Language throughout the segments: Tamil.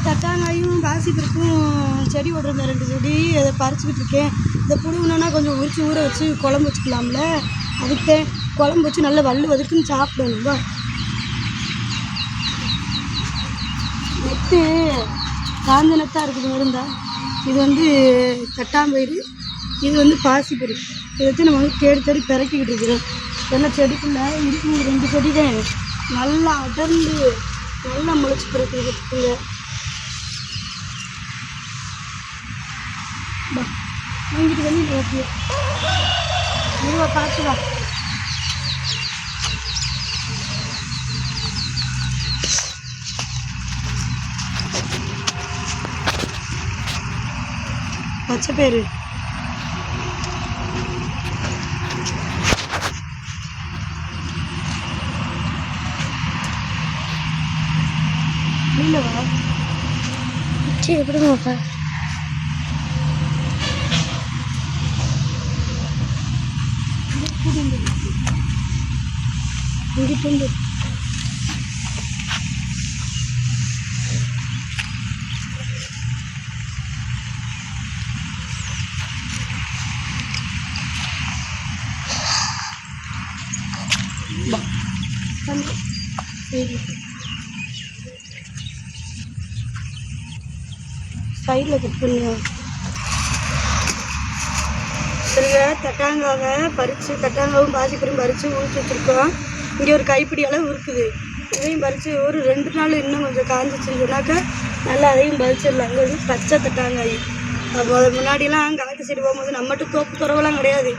தட்டாங்காயும் பாசிப்பருப்பும் செடி ஓடுறதுல 2 செடி அதை பறிச்சுக்கிட்டு இருக்கேன். இதை பிடுங்கணுன்னா கொஞ்சம் உரிச்சு ஊற வச்சு குழம்பு வச்சுக்கலாம்ல. அதுக்கு குழம்பு வச்சு நல்லா வல்லு வதக்குன்னு சாப்பிடணும்பா. நெத்து காஞ்ச நெத்தாக இருக்குது வருந்தா. இது வந்து தட்டாம்பயிறு, இது வந்து பாசிப்பருப்பு. இதை வச்சு நம்ம வந்து தேடி தேடி பிறக்கிக்கிட்டு இருக்கிறோம். எல்லாம் செடிக்குள்ளே இருக்கும் 2 செடி தான் நல்லா அடர்ந்து நல்லா முளைச்சி பிறக்குதுங்க. வாங்கிட்டு வெளியில் ஓகே மெதுவாக பார்த்து வா. பச்சை பயிறு இல்லைவா? சரி எப்படிங்கப்பா இங்கிட்டு சரி சைடில் கட் பண்ணுங்க. சரிங்க, தட்டாங்காவை பறித்து தட்டாங்காவும் பாசிப்பருப்பும் பறித்து ஊற்றி வச்சுருக்கோம். இங்கே ஒரு கைப்பிடி அளவு இருக்குது. இதையும் பறித்து ஒரு 2 நாள் இன்னும் கொஞ்சம் காஞ்சிச்சுன்னு சொன்னாக்கா நல்லா அதையும் பறிச்சிடலாம். அங்கே வந்து பச்சை தட்டாங்காய். அப்போ முன்னாடிலாம் காய்ச்சி சைடு போகும்போது நம்மகிட்ட தோப்பு துறவெல்லாம் கிடையாது.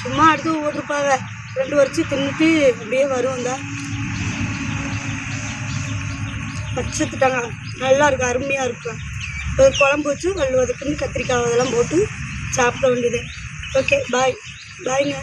சும்மா அடுத்து ஓட்டிருப்பாங்க. 2 வரிச்சு தின்னுட்டு அப்படியே வரும். தான் பச்சை தட்டாங்காய் நல்லா இருக்கும், அருமையாக இருக்கும். குழம்பு வச்சு வல்லு வதக்குன்னு கத்திரிக்காய் அதெல்லாம் போட்டு சாப்பிட வேண்டியது. ஓகே பாய் பாய்ங்க.